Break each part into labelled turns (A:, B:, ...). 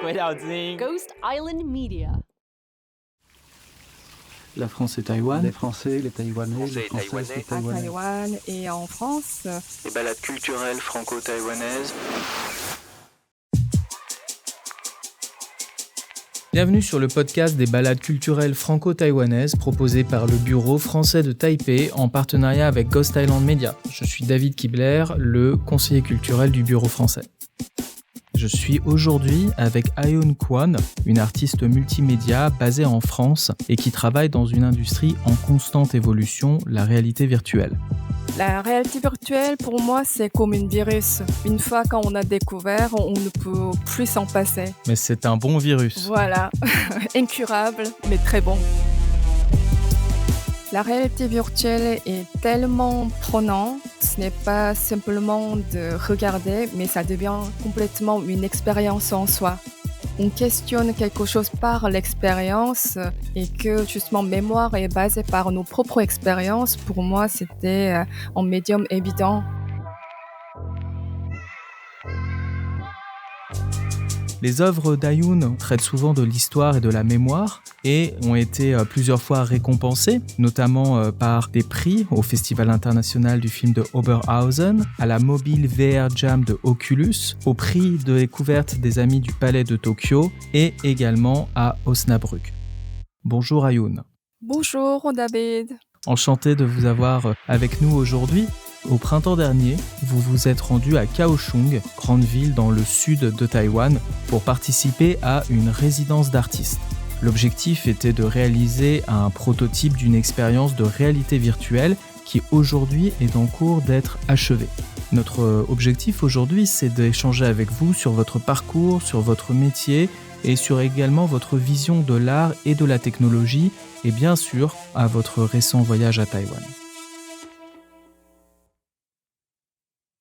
A: 鬼岛之音
B: Ghost Island Media.
C: La France et Taïwan.
D: Les Français, les Taïwanais,
E: Français
D: les
E: et
D: Françaises,
E: Taïwanais.
D: les
F: À
D: Taïwanais.
F: Taïwan et en France.
E: Les balades culturelles franco-taïwanaises.
G: Bienvenue sur le podcast des balades culturelles franco-taïwanaises proposé par le Bureau français de Taipei en partenariat avec Ghost Island Media. Je suis David Kibler, le conseiller culturel du Bureau français. Je suis aujourd'hui avec Ayoun Kwan, une artiste multimédia basée en France et qui travaille dans une industrie en constante évolution, la réalité virtuelle.
F: La réalité virtuelle, pour moi, c'est comme un virus. Une fois qu'on a découvert, on ne peut plus s'en passer.
G: Mais c'est un bon virus.
F: Voilà, incurable, mais très bon. La réalité virtuelle est tellement prenante, ce n'est pas simplement de regarder, mais ça devient complètement une expérience en soi. On questionne quelque chose par l'expérience et que justement mémoire est basée par nos propres expériences. Pour moi, c'était un médium évident.
G: Les œuvres d'Ayoun traitent souvent de l'histoire et de la mémoire et ont été plusieurs fois récompensées, notamment par des prix au Festival international du film de Oberhausen, à la Mobile VR Jam de Oculus, au prix de découverte des Amis du Palais de Tokyo et également à Osnabrück. Bonjour Ayoun.
F: Bonjour David.
G: Enchanté de vous avoir avec nous aujourd'hui. Au printemps dernier, vous vous êtes rendu à Kaohsiung, grande ville dans le sud de Taïwan, pour participer à une résidence d'artistes. L'objectif était de réaliser un prototype d'une expérience de réalité virtuelle qui aujourd'hui est en cours d'être achevée. Notre objectif aujourd'hui, c'est d'échanger avec vous sur votre parcours, sur votre métier et sur également votre vision de l'art et de la technologie et bien sûr à votre récent voyage à Taïwan.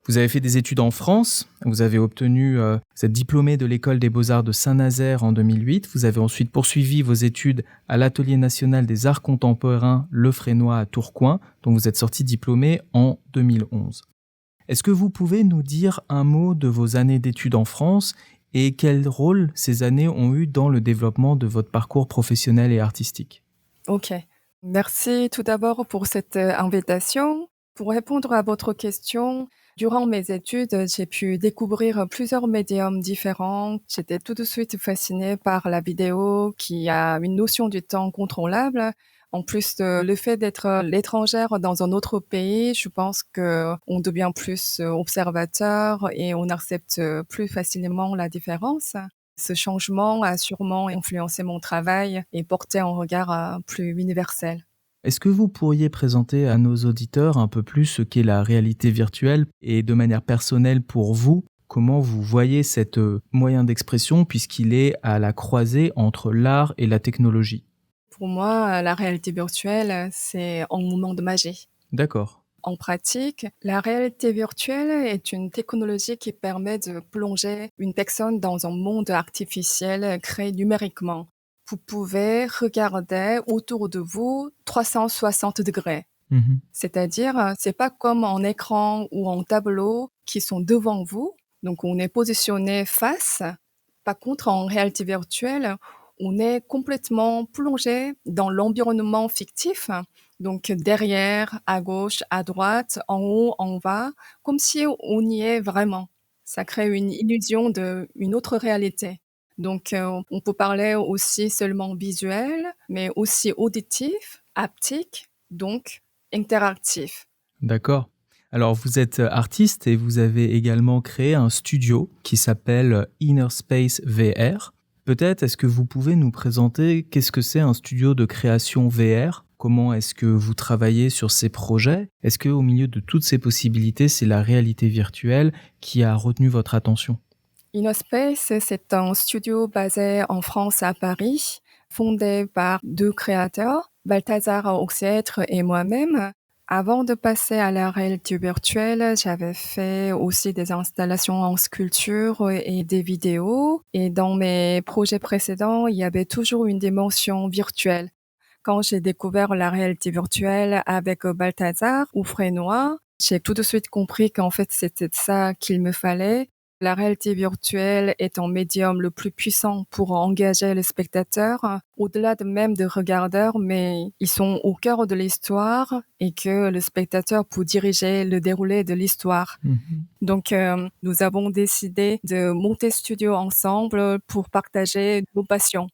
G: Vous avez fait des études en France, vous avez obtenu, vous êtes diplômé de l'école des beaux-arts de Saint-Nazaire en 2008, vous avez ensuite poursuivi vos études à l'Atelier national des arts contemporains Le Frénois à Tourcoing, dont vous êtes sorti diplômé en 2011. Est-ce que vous pouvez nous dire un mot de vos années d'études en France et quel rôle ces années ont eu dans le développement de votre parcours professionnel et artistique ?
F: Ok. Merci tout d'abord pour cette invitation. Pour répondre à votre question, durant mes études, j'ai pu découvrir plusieurs médiums différents. J'étais tout de suite fascinée par la vidéo qui a une notion du temps contrôlable. En plus de le fait d'être l'étrangère dans un autre pays, je pense qu'on devient plus observateur et on accepte plus facilement la différence. Ce changement a sûrement influencé mon travail et porté un regard plus universel.
G: Est-ce que vous pourriez présenter à nos auditeurs un peu plus ce qu'est la réalité virtuelle et de manière personnelle pour vous, comment vous voyez cet moyen d'expression puisqu'il est à la croisée entre l'art et la technologie ?
F: Pour moi, la réalité virtuelle, c'est un moment de magie.
G: D'accord.
F: En pratique, la réalité virtuelle est une technologie qui permet de plonger une personne dans un monde artificiel créé numériquement. Vous pouvez regarder autour de vous 360 degrés. C'est-à-dire, c'est pas comme un écran ou un tableau qui sont devant vous. Donc, on est positionné face. Par contre, en réalité virtuelle, on est complètement plongé dans l'environnement fictif. Donc, derrière, à gauche, à droite, en haut, en bas, comme si on y est vraiment. Ça crée une illusion d'une autre réalité. Donc, on peut parler aussi seulement visuel, mais aussi auditif, haptique, donc interactif.
G: D'accord. Alors, vous êtes artiste et vous avez également créé un studio qui s'appelle Inner Space VR. Peut-être, est-ce que vous pouvez nous présenter qu'est-ce que c'est un studio de création VR ? Comment est-ce que vous travaillez sur ces projets ? Est-ce qu'au milieu de toutes ces possibilités, c'est la réalité virtuelle qui a retenu votre attention ?
F: Inner Space, c'est un studio basé en France à Paris, fondé par deux créateurs, Balthazar Oxietre et moi-même. Avant de passer à la réalité virtuelle, j'avais fait aussi des installations en sculpture et des vidéos. Et dans mes projets précédents, il y avait toujours une dimension virtuelle. Quand j'ai découvert la réalité virtuelle avec Balthazar ou Frénois, j'ai tout de suite compris qu'en fait, c'était ça qu'il me fallait. La réalité virtuelle est un médium le plus puissant pour engager les spectateurs, au-delà de même des regardeurs, mais ils sont au cœur de l'histoire et que le spectateur peut diriger le déroulé de l'histoire. Donc, nous avons décidé de monter studio ensemble pour partager nos passions.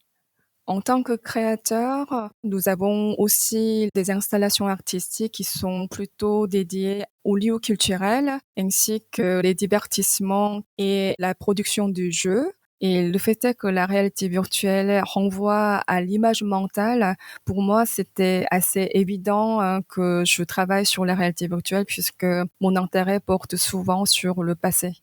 F: En tant que créateur, nous avons aussi des installations artistiques qui sont plutôt dédiées aux lieux culturels, ainsi que les divertissements et la production du jeu. Et le fait est que la réalité virtuelle renvoie à l'image mentale. Pour moi, c'était assez évident que je travaille sur la réalité virtuelle puisque mon intérêt porte souvent sur le passé.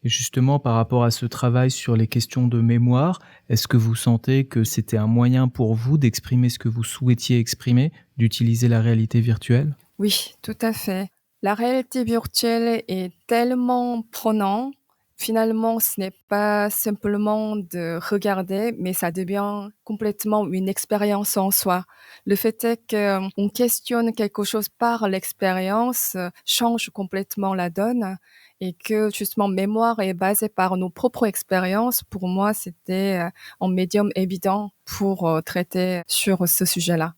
G: Et justement, par rapport à ce travail sur les questions de mémoire, est-ce que vous sentez que c'était un moyen pour vous d'exprimer ce que vous souhaitiez exprimer, d'utiliser la réalité virtuelle?
F: Oui, tout à fait. La réalité virtuelle est tellement prenante. Finalement, ce n'est pas simplement de regarder, mais ça devient complètement une expérience en soi. Le fait est qu'on questionne quelque chose par l'expérience, change complètement la donne et que justement mémoire est basée par nos propres expériences. Pour moi, c'était un médium évident pour traiter sur ce sujet-là.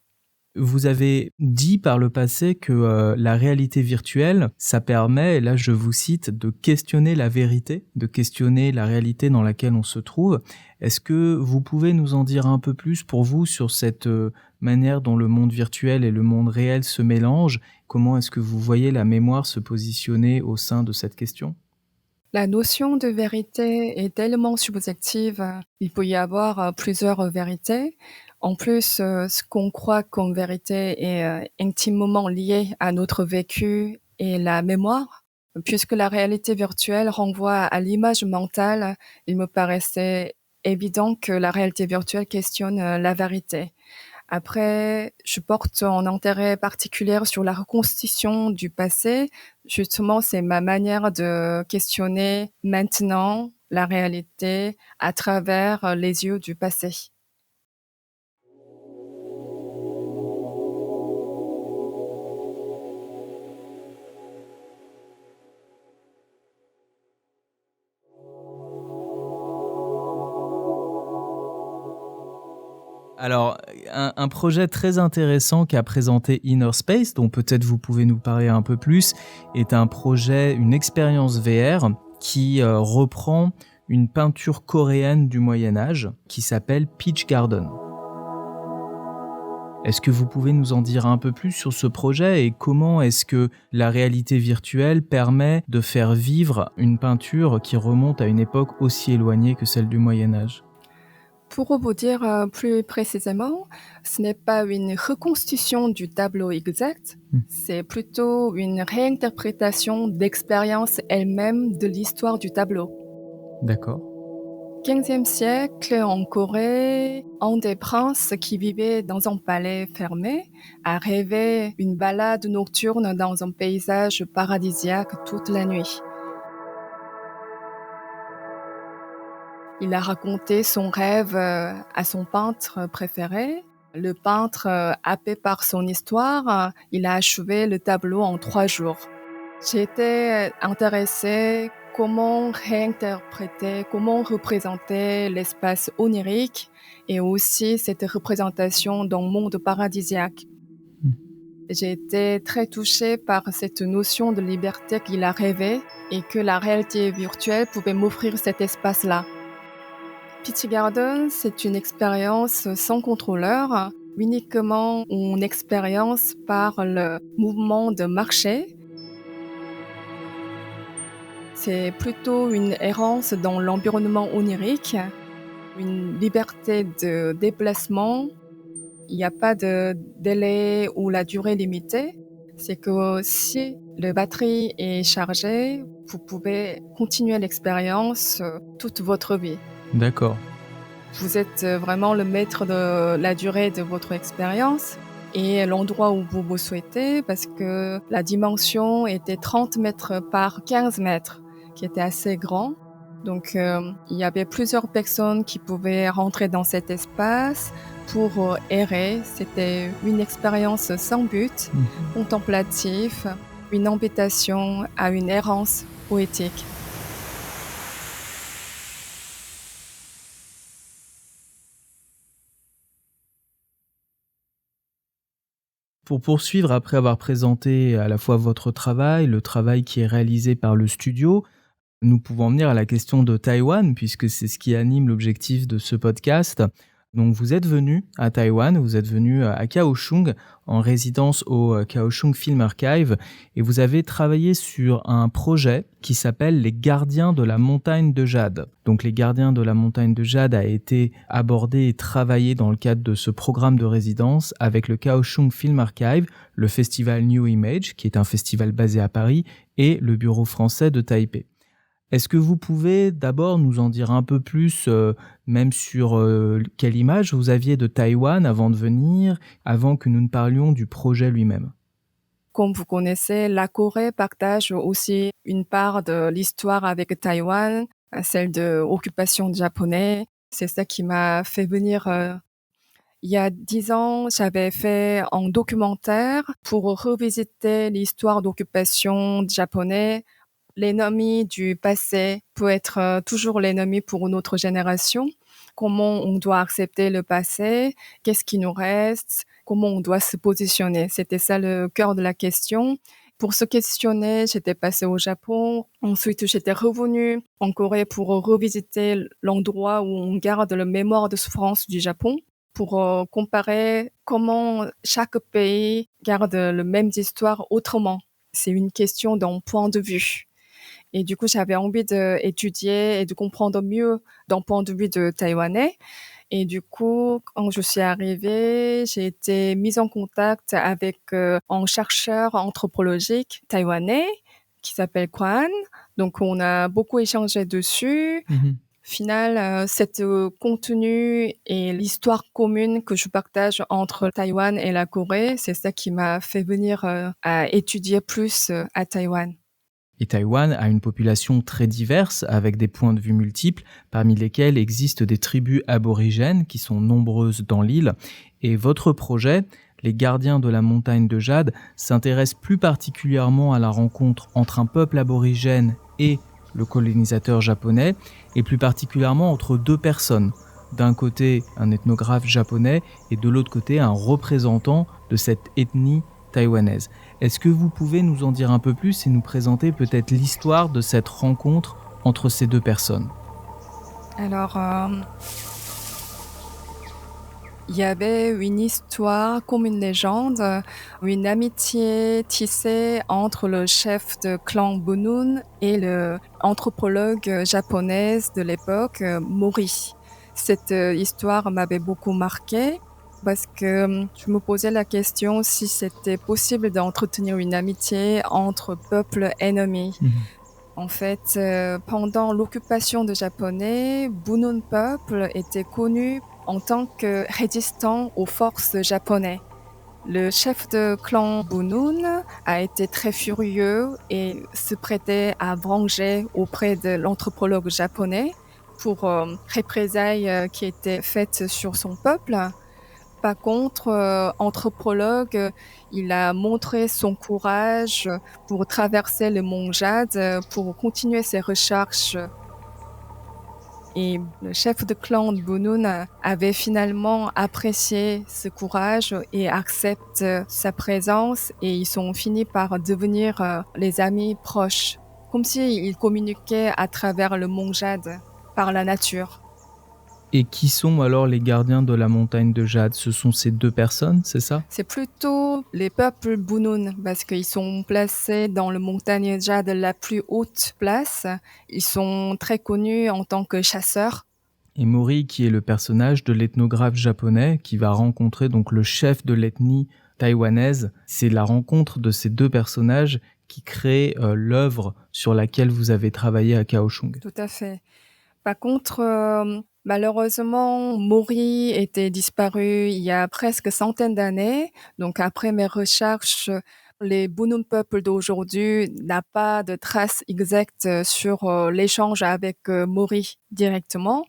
G: Vous avez dit par le passé que la réalité virtuelle, ça permet, et là je vous cite, de questionner la vérité, de questionner la réalité dans laquelle on se trouve. Est-ce que vous pouvez nous en dire un peu plus pour vous sur cette manière dont le monde virtuel et le monde réel se mélangent? Comment est-ce que vous voyez la mémoire se positionner au sein de cette question?
F: La notion de vérité est tellement subjective. Il peut y avoir plusieurs vérités. En plus, ce qu'on croit comme vérité est intimement lié à notre vécu et la mémoire. Puisque la réalité virtuelle renvoie à l'image mentale, il me paraissait évident que la réalité virtuelle questionne la vérité. Après, je porte un intérêt particulier sur la reconstitution du passé. Justement, c'est ma manière de questionner maintenant la réalité à travers les yeux du passé.
G: Alors, un projet très intéressant qu'a présenté Inner Space, dont peut-être vous pouvez nous parler un peu plus, est un projet, une expérience VR qui reprend une peinture coréenne du Moyen-Âge qui s'appelle Peach Garden. Est-ce que vous pouvez nous en dire un peu plus sur ce projet et comment est-ce que la réalité virtuelle permet de faire vivre une peinture qui remonte à une époque aussi éloignée que celle du Moyen-Âge ?
F: Pour vous dire plus précisément, ce n'est pas une reconstitution du tableau exact, c'est plutôt une réinterprétation d'expérience elle-même de l'histoire du tableau.
G: D'accord.
F: 15e siècle, en Corée, un des princes qui vivait dans un palais fermé a rêvé une balade nocturne dans un paysage paradisiaque toute la nuit. Il a raconté son rêve à son peintre préféré. Le peintre, happé par son histoire, il a achevé le tableau en 3 jours. J'ai été intéressée comment réinterpréter, comment représenter l'espace onirique et aussi cette représentation d'un monde paradisiaque. J'ai été très touchée par cette notion de liberté qu'il a rêvé et que la réalité virtuelle pouvait m'offrir cet espace-là. Peach Garden, c'est une expérience sans contrôleur, uniquement une expérience par le mouvement de marché. C'est plutôt une errance dans l'environnement onirique, une liberté de déplacement. Il n'y a pas de délai ou la durée limitée. C'est que si la batterie est chargée, vous pouvez continuer l'expérience toute votre vie.
G: D'accord.
F: Vous êtes vraiment le maître de la durée de votre expérience et l'endroit où vous vous souhaitez parce que la dimension était 30 mètres par 15 mètres, qui était assez grand. Donc, il y avait plusieurs personnes qui pouvaient rentrer dans cet espace pour errer. C'était une expérience sans but, contemplative, une invitation à une errance poétique.
G: Pour poursuivre, après avoir présenté à la fois votre travail, le travail qui est réalisé par le studio, nous pouvons en venir à la question de Taïwan, puisque c'est ce qui anime l'objectif de ce podcast. Donc vous êtes venu à Taïwan, vous êtes venu à Kaohsiung en résidence au Kaohsiung Film Archive et vous avez travaillé sur un projet qui s'appelle Les Gardiens de la Montagne de Jade. Donc Les Gardiens de la Montagne de Jade a été abordé et travaillé dans le cadre de ce programme de résidence avec le Kaohsiung Film Archive, le festival New Image, qui est un festival basé à Paris, et le bureau français de Taipei. Est-ce que vous pouvez d'abord nous en dire un peu plus, même sur quelle image vous aviez de Taïwan avant de venir, avant que nous ne parlions du projet lui-même?
F: Comme vous connaissez, la Corée partage aussi une part de l'histoire avec Taïwan, celle de l'occupation japonaise. C'est ça qui m'a fait venir. Il y a 10 ans, j'avais fait un documentaire pour revisiter l'histoire d'occupation japonaise. L'ennemi du passé peut être toujours l'ennemi pour une autre génération. Comment on doit accepter le passé? Qu'est-ce qui nous reste? Comment on doit se positionner? C'était ça le cœur de la question. Pour se questionner, j'étais passée au Japon. Ensuite, j'étais revenue en Corée pour revisiter l'endroit où on garde la mémoire de souffrance du Japon, pour comparer comment chaque pays garde la même histoire autrement. C'est une question d'un point de vue. Et du coup, j'avais envie d'étudier et de comprendre mieux d'un point de vue de Taïwanais. Et du coup, quand je suis arrivée, j'ai été mise en contact avec un chercheur anthropologique taïwanais qui s'appelle Kwan. Donc, on a beaucoup échangé dessus. Final, cet contenu et l'histoire commune que je partage entre Taïwan et la Corée, c'est ça qui m'a fait venir à étudier plus à Taïwan.
G: Et Taïwan a une population très diverse, avec des points de vue multiples, parmi lesquels existent des tribus aborigènes qui sont nombreuses dans l'île. Et votre projet, Les Gardiens de la Montagne de Jade, s'intéresse plus particulièrement à la rencontre entre un peuple aborigène et le colonisateur japonais, et plus particulièrement entre deux personnes. D'un côté, un ethnographe japonais, et de l'autre côté, un représentant de cette ethnie taïwanaise. Est-ce que vous pouvez nous en dire un peu plus et nous présenter peut-être l'histoire de cette rencontre entre ces deux personnes?
F: Alors, il y avait une histoire comme une légende, une amitié tissée entre le chef de clan Bunun et l'anthropologue japonaise de l'époque, Mori. Cette histoire m'avait beaucoup marquée parce que je me posais la question si c'était possible d'entretenir une amitié entre peuples ennemis. En fait, pendant l'occupation des Japonais, Bunun peuple était connu en tant que résistant aux forces japonaises. Le chef de clan Bunun a été très furieux et se prêtait à venger auprès de l'anthropologue japonais pour représailles qui étaient faites sur son peuple. Par contre, anthropologue, il a montré son courage pour traverser le mont Jade, pour continuer ses recherches. Et le chef de clan de Bunun avait finalement apprécié ce courage et accepte sa présence, et ils sont finis par devenir les amis proches, comme s'ils communiquaient à travers le mont Jade, par la nature.
G: Et qui sont alors les gardiens de la montagne de Jade? Ce sont ces deux personnes, c'est ça?
F: C'est plutôt les peuples Bunun, parce qu'ils sont placés dans la montagne de Jade, la plus haute place. Ils sont très connus en tant que chasseurs.
G: Et Mori, qui est le personnage de l'ethnographe japonais, qui va rencontrer donc le chef de l'ethnie taïwanaise. C'est la rencontre de ces deux personnages qui crée l'œuvre sur laquelle vous avez travaillé à Kaohsiung.
F: Tout à fait. Par contre, malheureusement, Mori était disparu il y a presque centaines d'années. Donc après mes recherches, les Bunun peuples d'aujourd'hui n'ont pas de traces exactes sur l'échange avec Mori directement.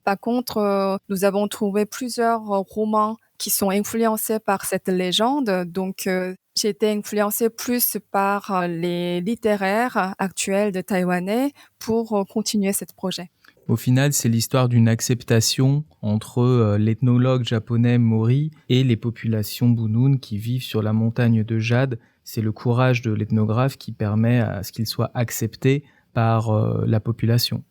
F: Par contre, nous avons trouvé plusieurs romans qui sont influencés par cette légende. Donc, j'ai été influencée plus par les littéraires actuels de Taïwanais pour continuer ce projet.
G: Au final, c'est l'histoire d'une acceptation entre l'ethnologue japonais Mori et les populations Bunun qui vivent sur la montagne de Jade. C'est le courage de l'ethnographe qui permet à ce qu'il soit accepté par la population.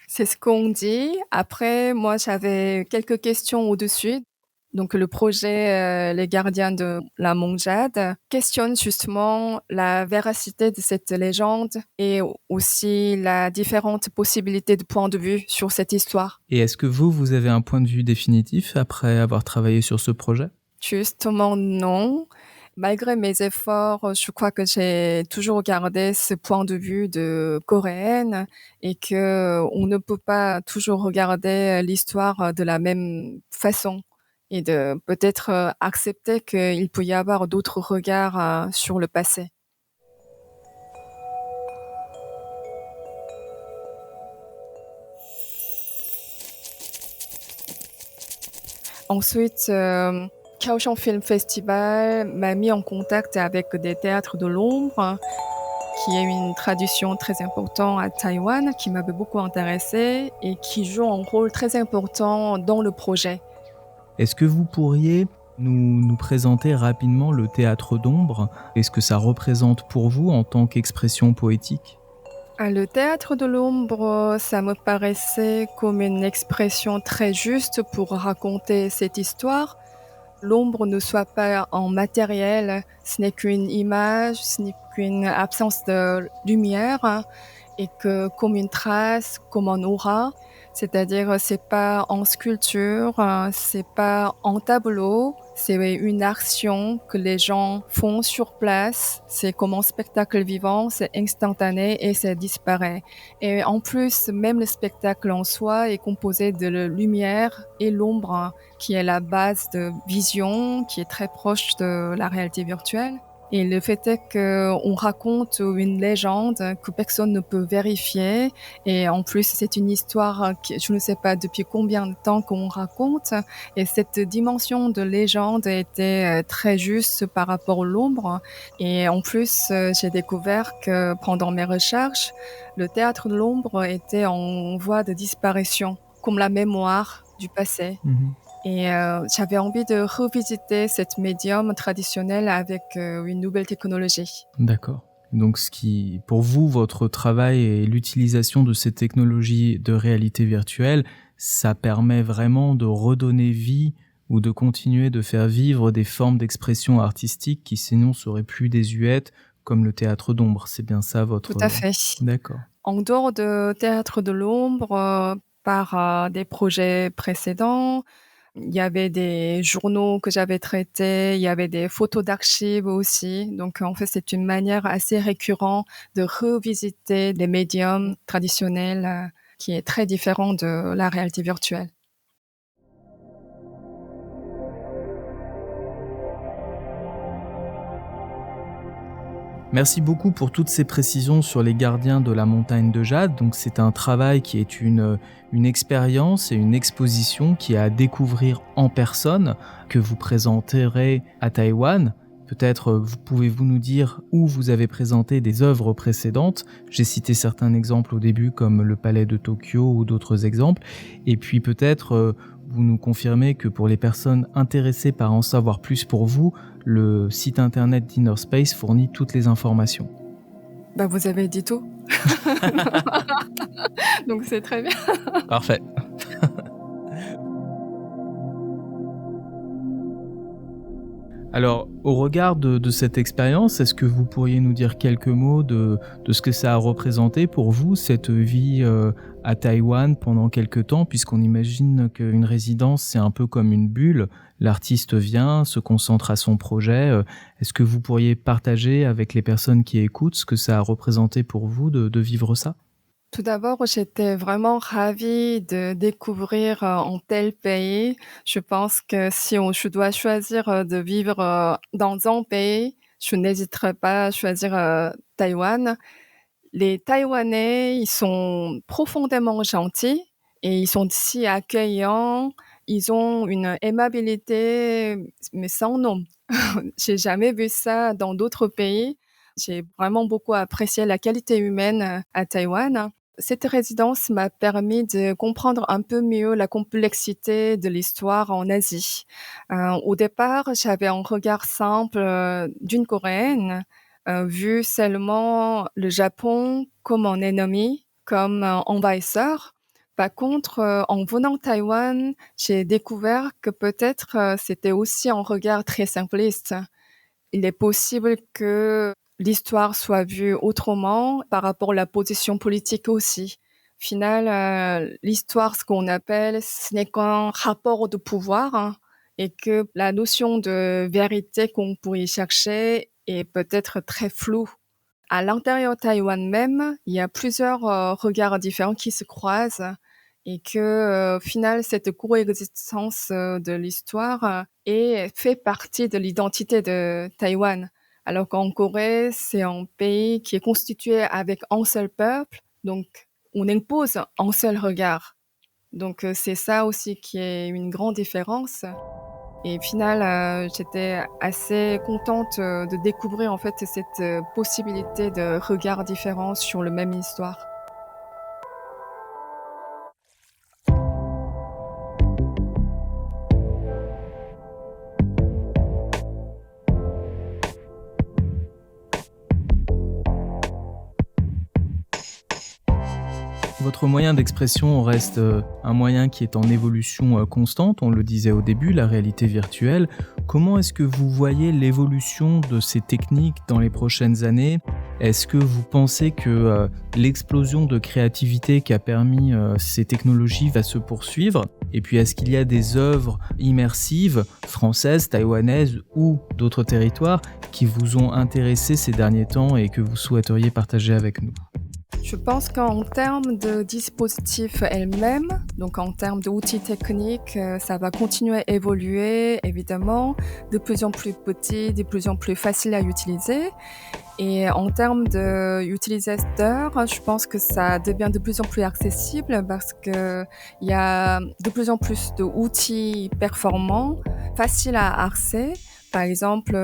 F: C'est ce qu'on dit. Après, moi, j'avais quelques questions au-dessus. Donc, le projet Les Gardiens de la Monjade questionne justement la véracité de cette légende et aussi la différente possibilité de points de vue sur cette histoire.
G: Et est-ce que vous avez un point de vue définitif après avoir travaillé sur ce projet?
F: Justement, non. Malgré mes efforts, je crois que j'ai toujours gardé ce point de vue de coréenne et que on ne peut pas toujours regarder l'histoire de la même façon et de peut-être accepter qu'il peut y avoir d'autres regards sur le passé. Ensuite, Kaohsiung Film Festival m'a mis en contact avec des théâtres de l'ombre, qui est une tradition très importante à Taïwan, qui m'avait beaucoup intéressée et qui joue un rôle très important dans le projet.
G: Est-ce que vous pourriez nous présenter rapidement le théâtre d'ombre et ce que ça représente pour vous en tant qu'expression poétique?
F: Le théâtre de l'ombre, ça me paraissait comme une expression très juste pour raconter cette histoire. L'ombre ne soit pas en matériel, ce n'est qu'une image, ce n'est qu'une absence de lumière, et que comme une trace, comme un aura, c'est-à-dire c'est pas en sculpture, c'est pas en tableau, c'est une action que les gens font sur place, c'est comme un spectacle vivant, c'est instantané et ça disparaît. Et en plus, même le spectacle en soi est composé de la lumière et l'ombre, qui est la base de vision, qui est très proche de la réalité virtuelle. Et le fait est qu'on raconte une légende que personne ne peut vérifier. Et en plus, c'est une histoire que je ne sais pas depuis combien de temps qu'on raconte. Et cette dimension de légende était très juste par rapport à l'ombre. Et en plus, j'ai découvert que pendant mes recherches, le théâtre de l'ombre était en voie de disparition, comme la mémoire du passé. Et j'avais envie de revisiter cette médium traditionnel avec une nouvelle technologie.
G: D'accord. Donc pour vous, votre travail et l'utilisation de ces technologies de réalité virtuelle, ça permet vraiment de redonner vie ou de continuer de faire vivre des formes d'expression artistique qui sinon seraient plus désuètes, comme le théâtre d'ombre. C'est bien ça votre...
F: Tout à fait.
G: D'accord.
F: En dehors de théâtre de l'ombre, par des projets précédents, il y avait des journaux que j'avais traités, il y avait des photos d'archives aussi. Donc, en fait, c'est une manière assez récurrente de revisiter des médiums traditionnels qui est très différent de la réalité virtuelle.
G: Merci beaucoup pour toutes ces précisions sur les gardiens de la montagne de Jade. Donc c'est un travail qui est une expérience et une exposition qui est à découvrir en personne, que vous présenterez à Taïwan. Peut-être pouvez-vous nous dire où vous avez présenté des œuvres précédentes. J'ai cité certains exemples au début comme le Palais de Tokyo ou d'autres exemples. Et puis peut-être vous nous confirmez que pour les personnes intéressées par en savoir plus pour vous, le site internet d'Inner Space fournit toutes les informations.
F: Vous avez dit tout. Donc c'est très bien.
G: Parfait. Alors, au regard de cette expérience, est-ce que vous pourriez nous dire quelques mots de ce que ça a représenté pour vous, cette vie à Taïwan pendant quelques temps, puisqu'on imagine qu'une résidence, c'est un peu comme une bulle. L'artiste vient, se concentre à son projet. Est-ce que vous pourriez partager avec les personnes qui écoutent ce que ça a représenté pour vous de vivre ça ?
F: Tout d'abord, j'étais vraiment ravie de découvrir un tel pays. Je pense que si je dois choisir de vivre dans un pays, je n'hésiterai pas à choisir Taïwan. Les Taïwanais, ils sont profondément gentils et ils sont si accueillants. Ils ont une aimabilité, mais sans nom. J'ai jamais vu ça dans d'autres pays. J'ai vraiment beaucoup apprécié la qualité humaine à Taïwan. Cette résidence m'a permis de comprendre un peu mieux la complexité de l'histoire en Asie. Au départ, j'avais un regard simple d'une Coréenne, vu seulement le Japon comme un ennemi, comme un envahisseur. Par contre, en venant à Taïwan, j'ai découvert que peut-être c'était aussi un regard très simpliste. Il est possible que l'histoire soit vue autrement par rapport à la position politique aussi. Au final, l'histoire, ce qu'on appelle, ce n'est qu'un rapport de pouvoir, hein, et que la notion de vérité qu'on pourrait y chercher est peut-être très floue. À l'intérieur de Taïwan même, il y a plusieurs regards différents qui se croisent et que, au final, cette coexistence de l'histoire fait partie de l'identité de Taïwan. Alors qu'en Corée, c'est un pays qui est constitué avec un seul peuple, donc on impose un seul regard. Donc c'est ça aussi qui est une grande différence. Et au final, j'étais assez contente de découvrir en fait cette possibilité de regard différent sur le même histoire.
G: Votre moyen d'expression reste un moyen qui est en évolution constante, on le disait au début, la réalité virtuelle. Comment est-ce que vous voyez l'évolution de ces techniques dans les prochaines années ? Est-ce que vous pensez que l'explosion de créativité qu'a permis ces technologies va se poursuivre ? Et puis est-ce qu'il y a des œuvres immersives, françaises, taïwanaises ou d'autres territoires qui vous ont intéressé ces derniers temps et que vous souhaiteriez partager avec nous ?
F: Je pense qu'en termes de dispositifs elles-mêmes, donc en termes d'outils techniques, ça va continuer à évoluer, évidemment, de plus en plus petit, de plus en plus facile à utiliser. Et en termes d'utilisateurs, je pense que ça devient de plus en plus accessible parce qu'il y a de plus en plus d'outils performants, faciles à accès. Par exemple,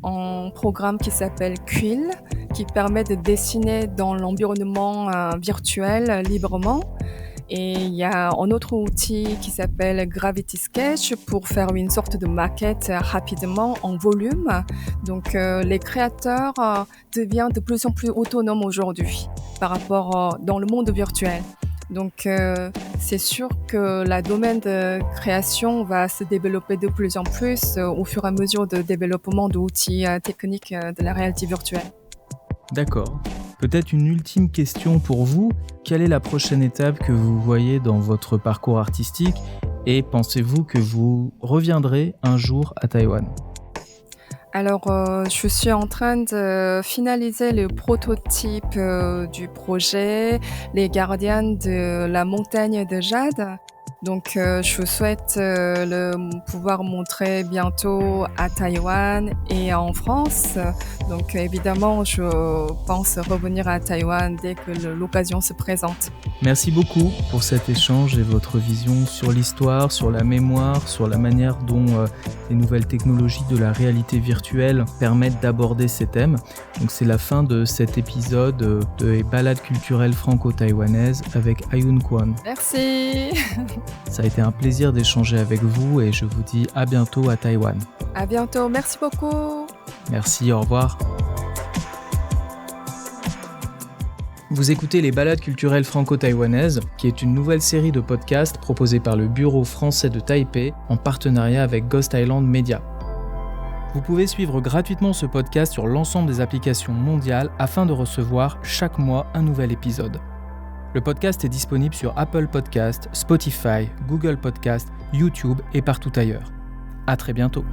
F: un programme qui s'appelle Quill, qui permet de dessiner dans l'environnement virtuel librement. Et il y a un autre outil qui s'appelle Gravity Sketch pour faire une sorte de maquette rapidement en volume. Donc les créateurs deviennent de plus en plus autonomes aujourd'hui par rapport dans le monde virtuel. Donc c'est sûr que le domaine de création va se développer de plus en plus au fur et à mesure de développement d'outils techniques de la réalité virtuelle.
G: D'accord. Peut-être une ultime question pour vous. Quelle est la prochaine étape que vous voyez dans votre parcours artistique et pensez-vous que vous reviendrez un jour à Taïwan ?
F: Alors, je suis en train de finaliser le prototype du projet Les Gardiens de la montagne de Jade. Donc, je souhaite pouvoir montrer bientôt à Taïwan et en France. Donc, évidemment, je pense revenir à Taïwan dès que l'occasion se présente.
G: Merci beaucoup pour cet échange et votre vision sur l'histoire, sur la mémoire, sur la manière dont les nouvelles technologies de la réalité virtuelle permettent d'aborder ces thèmes. Donc, c'est la fin de cet épisode des balades culturelles franco-taïwanaises avec Ayun Kwon.
F: Merci.
G: Ça a été un plaisir d'échanger avec vous et je vous dis à bientôt à Taïwan.
F: À bientôt, merci beaucoup.
G: Merci, au revoir. Vous écoutez les balades culturelles franco-taïwanaises, qui est une nouvelle série de podcasts proposée par le Bureau français de Taipei en partenariat avec Ghost Island Media. Vous pouvez suivre gratuitement ce podcast sur l'ensemble des applications mondiales afin de recevoir chaque mois un nouvel épisode. Le podcast est disponible sur Apple Podcasts, Spotify, Google Podcasts, YouTube et partout ailleurs. À très bientôt.